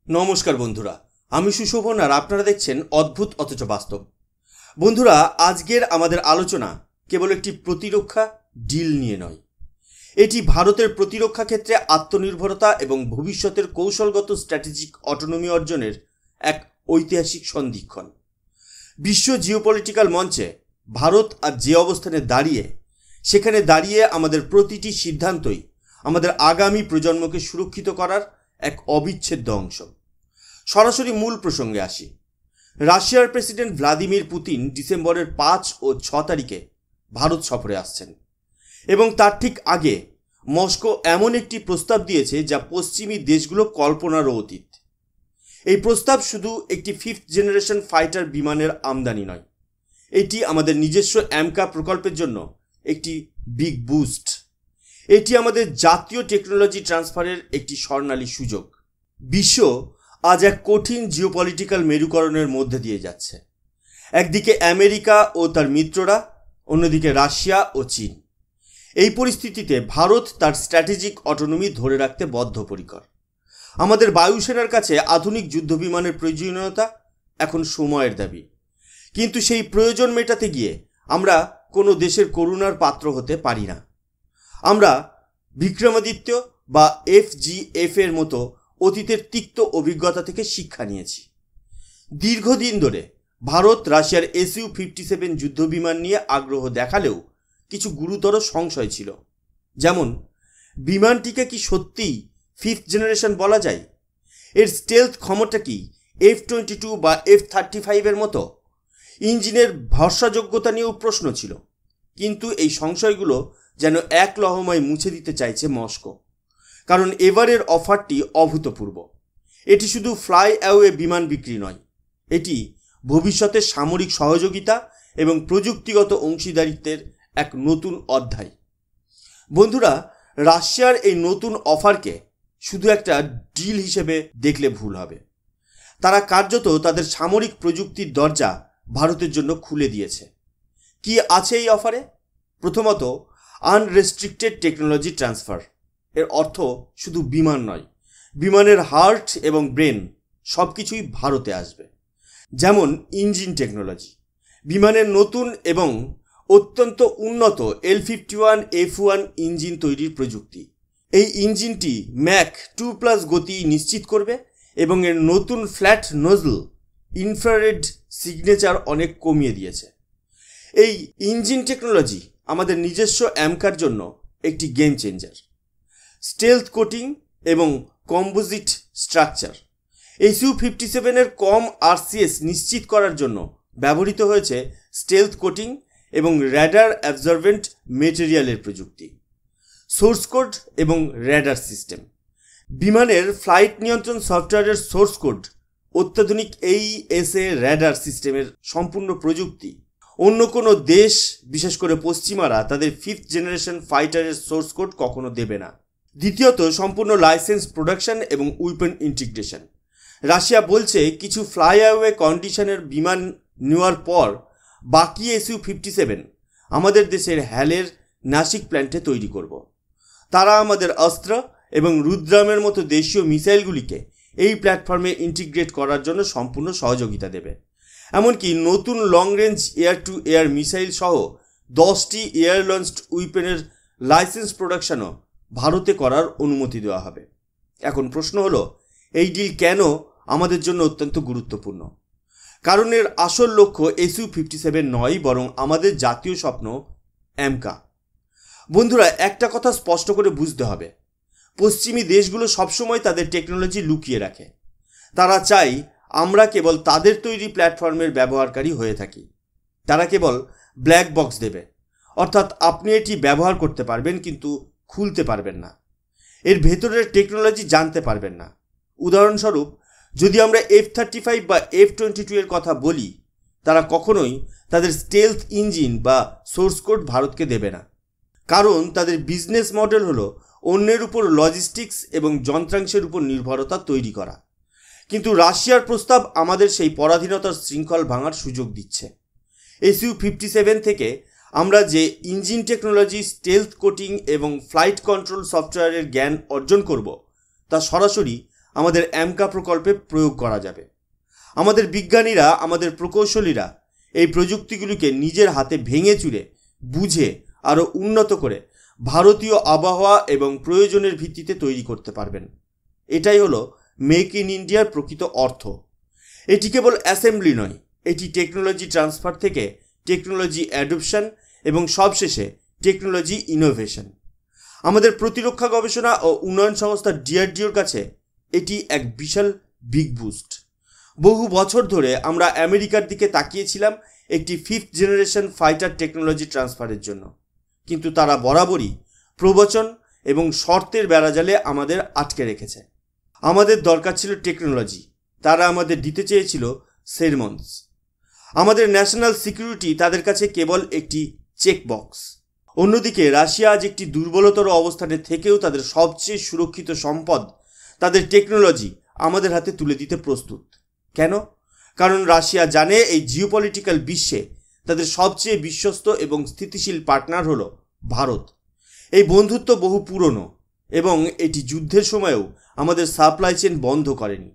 নমস্কার বন্ধুরা, আমি সুশোভন আর আপনারা দেখছেন অদ্ভুত অথচ বাস্তব। বন্ধুরা, আজকের আমাদের আলোচনা কেবল একটি প্রতিরক্ষা ডিল নিয়ে নয়। এটি ভারতের প্রতিরক্ষা ক্ষেত্রে আত্মনির্ভরতা এবং ভবিষ্যতের কৌশলগত স্ট্র্যাটেজিক অটোনমি অর্জনের এক ঐতিহাসিক সন্ধিক্ষণ। বিশ্ব জিওপলিটিক্যাল মঞ্চে ভারত আজ যে অবস্থানে দাঁড়িয়ে, সেখানে দাঁড়িয়ে আমাদের প্রতিটি সিদ্ধান্তই আমাদের আগামী প্রজন্মকে সুরক্ষিত করার এক অবিচ্ছেদ্য অংশ। সরাসরি মূল প্রসঙ্গে আসি। রাশিয়ার প্রেসিডেন্ট ভ্লাদিমির পুতিন ডিসেম্বরের 5 ও 6 তারিখে ভারত সফরে আসছেন এবং তার ঠিক আগে মস্কো এমন একটি প্রস্তাব দিয়েছে যা পশ্চিমী দেশগুলো কল্পনারও অতীত। এই প্রস্তাব শুধু একটি 5th জেনারেশন ফাইটার বিমানের আমদানি নয়, এটি আমাদের নিজস্ব অ্যামকা প্রকল্পের জন্য একটি বিগ বুস্ট। এটি আমাদের জাতীয় টেকনোলজি ট্রান্সফারের একটি স্বর্ণালী সুযোগ। বিশ্ব আজ এক কঠিন জিওপলিটিক্যাল মেরুকরণের মধ্যে দিয়ে যাচ্ছে। একদিকে আমেরিকা ও তার মিত্ররা, অন্যদিকে রাশিয়া ও চীন। এই পরিস্থিতিতে ভারত তার স্ট্র্যাটেজিক অটোনমি ধরে রাখতে বদ্ধপরিকর। আমাদের বায়ুসেনার কাছে আধুনিক যুদ্ধবিমানের প্রয়োজনীয়তা এখন সময়ের দাবি, কিন্তু সেই প্রয়োজন মেটাতে গিয়ে আমরা কোনো দেশের করুণার পাত্র হতে পারি না। আমরা বিক্রমাদিত্য বা FGF এর মতো অতীতের তিক্ত অভিজ্ঞতা থেকে শিক্ষা নিয়েছি। দীর্ঘদিন ধরে ভারত রাশিয়ার Su-57 যুদ্ধবিমান নিয়ে আগ্রহ দেখালেও কিছু গুরুতর সংশয় ছিল। যেমন, বিমানটিকে কি সত্যিই 5th জেনারেশন বলা যায়? এর স্টেলথ ক্ষমতা কি F-22 বা F-35 এর মতো? ইঞ্জিনের ভরসাযোগ্যতা নিয়েও প্রশ্ন ছিল। কিন্তু এই সংশয়গুলো যেন এক লহমায় মুছে দিতে চাইছে মস্কো, কারণ এবারের অফারটি অভূতপূর্ব। এটি শুধু ফ্লাই অ্যাওয়ে বিমান বিক্রি নয়, এটি ভবিষ্যতের সামরিক সহযোগিতা এবং প্রযুক্তিগত অংশীদারিত্বের এক নতুন অধ্যায়। বন্ধুরা, রাশিয়ার এই নতুন অফারকে শুধু একটা ডিল হিসেবে দেখলে ভুল হবে। তারা কার্যত তাদের সামরিক প্রযুক্তির দরজা ভারতের জন্য খুলে দিয়েছে। কি আছে এই অফারে? প্রথমত, আনরেস্ট্রিক্টেড টেকনোলজি ট্রান্সফার। এর অর্থ শুধু বিমান নয়, বিমানের হার্ট এবং ব্রেন সব কিছুই ভারতে আসবে। যেমন ইঞ্জিন টেকনোলজি, বিমানের নতুন এবং অত্যন্ত উন্নত L51F1 ইঞ্জিন তৈরির প্রযুক্তি। এই ইঞ্জিনটি ম্যাক 2+ গতি নিশ্চিত করবে এবং এর নতুন ফ্ল্যাট নোজল ইনফ্রারেড সিগনেচার অনেক কমিয়ে দিয়েছে। এই ইঞ্জিন টেকনোলজি আমাদের নিজস্ব অ্যামকার জন্য একটি গেম চেঞ্জার। স্টেলথ কোটিং এবং কম্পোজিট স্ট্রাকচার। Su-57 এর কম RCS নিশ্চিত করার জন্য ব্যবহৃত হয়েছে স্টেলথ কোটিং এবং র্যাডার অ্যাবজর্ভেন্ট মেটেরিয়ালের প্রযুক্তি। সোর্স কোড এবং র্যাডার সিস্টেম। বিমানের ফ্লাইট নিয়ন্ত্রণ সফটওয়্যারের সোর্স কোড অত্যাধুনিক AESA র্যাডার সিস্টেমের সম্পূর্ণ প্রযুক্তি। অন্য কোনো দেশ, বিশেষ করে পশ্চিমারা, তাদের 5th জেনারেশন ফাইটারের সোর্স কোড কখনো দেবে না। দ্বিতীয়ত, সম্পূর্ণ লাইসেন্স প্রোডাকশন এবং উইপেন ইন্টিগ্রেশন। রাশিয়া বলছে কিছু ফ্লাইঅ্যাওয়ে কন্ডিশনের বিমান নেওয়ার পর বাকি Su-57 আমাদের দেশের হ্যালের নাসিক প্ল্যান্টে তৈরি করব। তারা আমাদের অস্ত্র এবং রুদ্রামের মতো দেশীয় মিসাইলগুলিকে এই প্ল্যাটফর্মে ইন্টিগ্রেট করার জন্য সম্পূর্ণ সহযোগিতা দেবে। এমনকি নতুন long range air two air missile সহ 10টি এয়ার লঞ্চড উইপেনের লাইসেন্স প্রোডাকশনও ভারতে করার অনুমতি দেওয়া হবে। এখন প্রশ্ন হলো, এই ডিল কেন আমাদের জন্য অত্যন্ত গুরুত্বপূর্ণ? কারণ এর আসল লক্ষ্য Su-57 নয়, বরং আমাদের জাতীয় স্বপ্ন অ্যামকা। বন্ধুরা, একটা কথা স্পষ্ট করে বুঝতে হবে, পশ্চিমী দেশগুলো সবসময় তাদের টেকনোলজি লুকিয়ে রাখে। তারা চায় আমরা কেবল তাদের তৈরি প্ল্যাটফর্মের ব্যবহারকারী হয়ে থাকি। তারা কেবল ব্ল্যাক বক্স দেবে, অর্থাৎ আপনি এটি ব্যবহার করতে পারবেন কিন্তু খুলতে পারবেন না, এর ভেতরের টেকনোলজি জানতে পারবেন না। উদাহরণস্বরূপ, যদি আমরা F-35 বা F-22 এর কথা বলি, তারা কখনোই তাদের স্টেলথ ইঞ্জিন বা সোর্স কোড ভারতকে দেবে না, কারণ তাদের বিজনেস মডেল হলো অন্যের উপর লজিস্টিক্স এবং যন্ত্রাংশের উপর নির্ভরতা তৈরি করা। কিন্তু রাশিয়ার প্রস্তাব আমাদের সেই পরাধীনতার শৃঙ্খল ভাঙার সুযোগ দিচ্ছে। Su-57 থেকে আমরা যে ইঞ্জিন টেকনোলজি, স্টেলথ কোটিং এবং ফ্লাইট কন্ট্রোল সফটওয়্যারের জ্ঞান অর্জন করব, তা সরাসরি আমাদের অ্যামকা প্রকল্পে প্রয়োগ করা যাবে। আমাদের বিজ্ঞানীরা, আমাদের প্রকৌশলীরা এই প্রযুক্তিগুলিকে নিজের হাতে ভেঙে চুরে বুঝে আরও উন্নত করে ভারতীয় আবহাওয়া এবং প্রয়োজনের ভিত্তিতে তৈরি করতে পারবেন। এটাই হলো মেক ইন ইন্ডিয়ার প্রকৃত অর্থ। এটি কেবল অ্যাসেম্বলি নয়, এটি টেকনোলজি ট্রান্সফার থেকে টেকনোলজি অ্যাডপশন এবং সবশেষে টেকনোলজি ইনোভেশন। আমাদের প্রতিরক্ষা গবেষণা ও উন্নয়ন সংস্থা ডিআরডিওর কাছে এটি এক বিশাল বিগ বুস্ট। বহু বছর ধরে আমরা আমেরিকার দিকে তাকিয়েছিলাম একটি 5th জেনারেশন ফাইটার টেকনোলজি ট্রান্সফারের জন্য, কিন্তু তারা বরাবরই প্রবচন এবং শর্তের বেড়াজালে আমাদের আটকে রেখেছে। আমাদের দরকার ছিল টেকনোলজি, তারা আমাদের দিতে চেয়েছিল সেরমনস। আমাদের ন্যাশনাল সিকিউরিটি তাদের কাছে কেবল একটি চেকবক্স। অন্যদিকে রাশিয়া আজ একটি দুর্বলতর অবস্থানে থেকেও তাদের সবচেয়ে সুরক্ষিত সম্পদ, তাদের টেকনোলজি আমাদের হাতে তুলে দিতে প্রস্তুত। কেন? কারণ রাশিয়া জানে এই জিওপলিটিক্যাল বিশ্বে তাদের সবচেয়ে বিশ্বস্ত এবং স্থিতিশীল পার্টনার হলো ভারত। এই বন্ধুত্ব বহু পুরনো এবং এটি যুদ্ধের সময়েও আমাদের সাপ্লাই চেইন বন্ধ করেনি,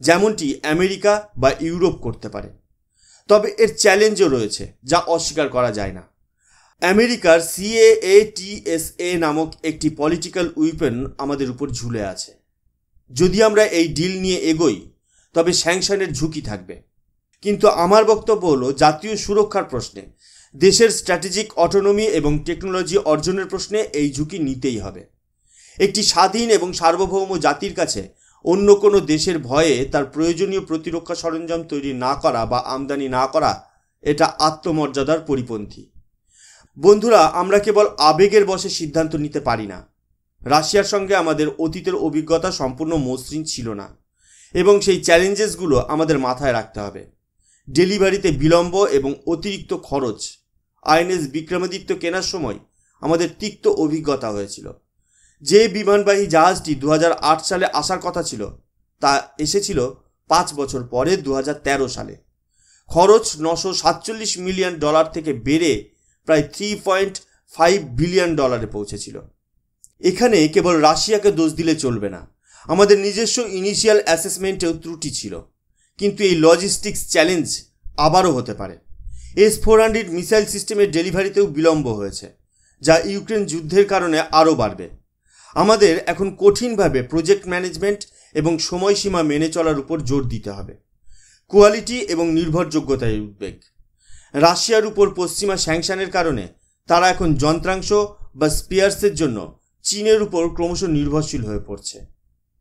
যেমনটি আমেরিকা বা ইউরোপ করতে পারে। তবে এর চ্যালেঞ্জও রয়েছে, যা অস্বীকার করা যায় না। আমেরিকার CAATSA নামক একটি পলিটিক্যাল উইপেন আমাদের উপর ঝুলে আছে। যদি আমরা এই ডিল নিয়ে এগোই তবে স্যাংশনের ঝুঁকি থাকবে, কিন্তু আমার বক্তব্য হলো জাতীয় সুরক্ষার প্রশ্নে, দেশের স্ট্র্যাটেজিক অটোনমি এবং টেকনোলজি অর্জনের প্রশ্নে এই ঝুঁকি নিতেই হবে। একটি স্বাধীন এবং সার্বভৌম জাতির কাছে অন্য কোনো দেশের ভয়ে তার প্রয়োজনীয় প্রতিরক্ষা সরঞ্জাম তৈরি না করা বা আমদানি না করা, এটা আত্মমর্যাদার পরিপন্থী। বন্ধুরা, আমরা কেবল আবেগের বশে সিদ্ধান্ত নিতে পারি না। রাশিয়ার সঙ্গে আমাদের অতীতের অভিজ্ঞতা সম্পূর্ণ মসৃণ ছিল না এবং সেই চ্যালেঞ্জেসগুলো আমাদের মাথায় রাখতে হবে। ডেলিভারিতে বিলম্ব এবং অতিরিক্ত খরচ। আইএনএস বিক্রমাদিত্য কেনার সময় আমাদের তিক্ত অভিজ্ঞতা হয়েছিল। যে বিমানবাহী জাহাজটি 2008 সালে আসার কথা ছিল তা এসেছিল 5 বছর পরে 2013 সালে। খরচ $947 মিলিয়ন থেকে বেড়ে প্রায় $3.5 বিলিয়ন পৌঁছেছিল। এখানে কেবল রাশিয়াকে দোষ দিলে চলবে না, আমাদের নিজস্ব ইনিশিয়াল অ্যাসেসমেন্টেও ত্রুটি ছিল। কিন্তু এই লজিস্টিক্স চ্যালেঞ্জ আবারও হতে পারে। S-400 মিসাইল সিস্টেমের ডেলিভারিতেও বিলম্ব হয়েছে, যা ইউক্রেন যুদ্ধের কারণে আরও বাড়বে। আমাদের এখন কঠিনভাবে প্রজেক্ট ম্যানেজমেন্ট এবং সময়সীমা মেনে চলার উপর জোর দিতে হবে। কোয়ালিটি এবং নির্ভরযোগ্যতার উদ্বেগ। রাশিয়ার উপর পশ্চিমা স্যাংশনের কারণে তারা এখন যন্ত্রাংশ বা স্পেয়ার্সের জন্য চীনের উপর ক্রমশ নির্ভরশীল হয়ে পড়ছে।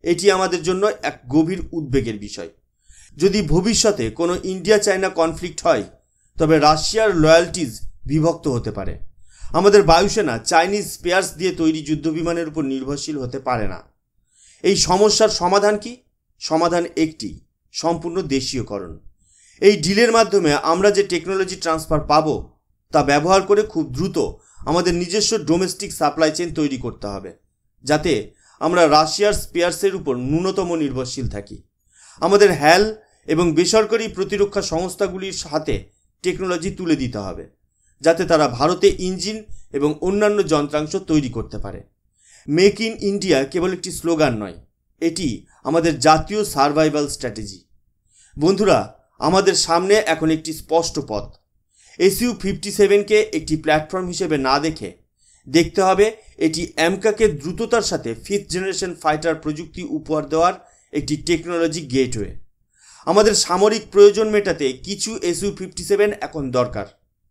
এটি আমাদের জন্য এক গভীর উদ্বেগের বিষয়। যদি ভবিষ্যতে কোনো ইন্ডিয়া চায়না কনফ্লিক্ট হয় তবে রাশিয়ার লয়্যালটিজ বিভক্ত হতে পারে। আমাদের বায়ুসেনা চাইনিজ স্পেয়ার্স দিয়ে তৈরি যুদ্ধবিমানের উপর নির্ভরশীল হতে পারে না। এই সমস্যার সমাধান কি? সমাধান একটি, সম্পূর্ণ দেশীয়করণ। এই ডিলের মাধ্যমে আমরা যে টেকনোলজি ট্রান্সফার পাবো তা ব্যবহার করে খুব দ্রুত আমাদের নিজস্ব ডোমেস্টিক সাপ্লাই চেইন তৈরি করতে হবে, যাতে আমরা রাশিয়ার স্পেয়ার্সের উপর ন্যূনতম নির্ভরশীল থাকি। আমাদের হ্যাল এবং বেসরকারি প্রতিরক্ষা সংস্থাগুলির হাতে টেকনোলজি তুলে দিতে হবে, যাতে তারা ভারতে ইঞ্জিন এবং অন্যান্য যন্ত্রাংশ তৈরি করতে পারে। মেক ইন ইন্ডিয়া কেবল একটি স্লোগান নয়, এটি আমাদের জাতীয় সার্ভাইভাল স্ট্র্যাটেজি। বন্ধুরা, আমাদের সামনে এখন একটি স্পষ্ট পথ। Su-57কে একটি প্ল্যাটফর্ম হিসেবে না দেখতে হবে এটি অ্যামকাকে দ্রুততার সাথে 5th জেনারেশন ফাইটার প্রযুক্তি উপহার দেওয়ার একটি টেকনোলজি গেটওয়ে। আমাদের সামরিক প্রয়োজন মেটাতে কিছু Su-57 এখন দরকার,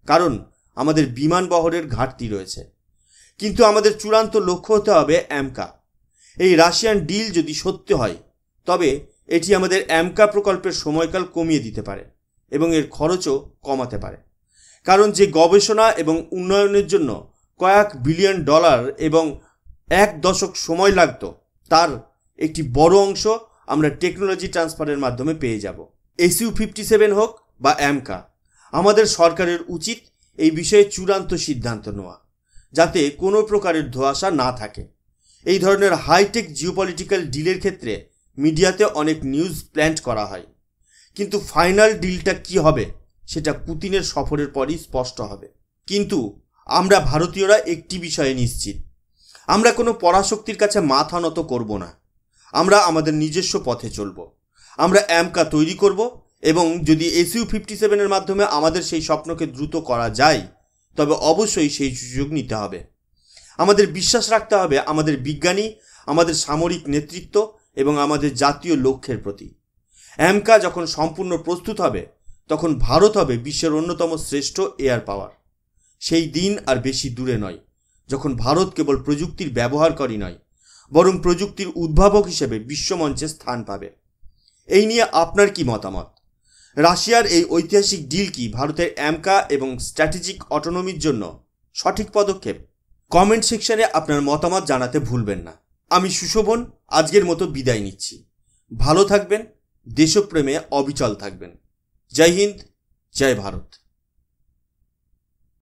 কারণ আমাদের বিমান বহরের ঘাটতি রয়েছে। কিন্তু আমাদের চূড়ান্ত লক্ষ্য হতে হবে অ্যামকা। এই রাশিয়ান ডিল যদি সত্য হয় তবে এটি আমাদের অ্যামকা প্রকল্পের সময়কাল কমিয়ে দিতে পারে এবং এর খরচও কমাতে পারে। কারণ যে গবেষণা এবং উন্নয়নের জন্য কয়েক বিলিয়ন ডলার এবং 1 দশক সময় লাগত, তার একটি বড় অংশ আমরা টেকনোলজি ট্রান্সফারের মাধ্যমে পেয়ে যাব। Su-57 হোক বা অ্যামকা, আমাদের সরকারের উচিত এই বিষয়ে চূড়ান্ত সিদ্ধান্ত নেওয়া, যাতে কোনো প্রকারের ধোঁয়াশা না থাকে। এই ধরনের হাইটেক জিওপলিটিক্যাল ডিলের ক্ষেত্রে মিডিয়াতে অনেক নিউজ প্ল্যান্ট করা হয়, কিন্তু ফাইনাল ডিলটা কি হবে সেটা পুতিনের সফরের পরই স্পষ্ট হবে। কিন্তু আমরা ভারতীয়রা একটি বিষয়ে নিশ্চিত, আমরা কোনো পরাশক্তির কাছে মাথা নত করব না। আমরা আমাদের নিজস্ব পথে চলব। আমরা অ্যামকা তৈরি করব এবং যদি SU-57-এর মাধ্যমে আমাদের সেই স্বপ্নকে দ্রুত করা যায় তবে অবশ্যই সেই সুযোগ নিতে হবে। আমাদের বিশ্বাস রাখতে হবে আমাদের বিজ্ঞানী, আমাদের সামরিক নেতৃত্ব এবং আমাদের জাতীয় লক্ষ্যের প্রতি। অ্যামকা যখন সম্পূর্ণ প্রস্তুত হবে তখন ভারত হবে বিশ্বের অন্যতম শ্রেষ্ঠ এয়ার পাওয়ার। সেই দিন আর বেশি দূরে নয় যখন ভারত কেবল প্রযুক্তির ব্যবহারকারী নয় বরং প্রযুক্তির উদ্ভাবক হিসেবে বিশ্বমঞ্চে স্থান পাবে। এই নিয়ে আপনার কি মতামত? রাশিয়ার এই ঐতিহাসিক ডিল কি ভারতের অ্যামকা এবং স্ট্র্যাটেজিক অটোনমির জন্য সঠিক পদক্ষেপ? কমেন্ট সেকশনে আপনার মতামত জানাতে ভুলবেন না। আমি সুশোভন আজকের মতো বিদায় নিচ্ছি। ভালো থাকবেন, দেশপ্রেমে অবিচল থাকবেন। জয় হিন্দ, জয় ভারত।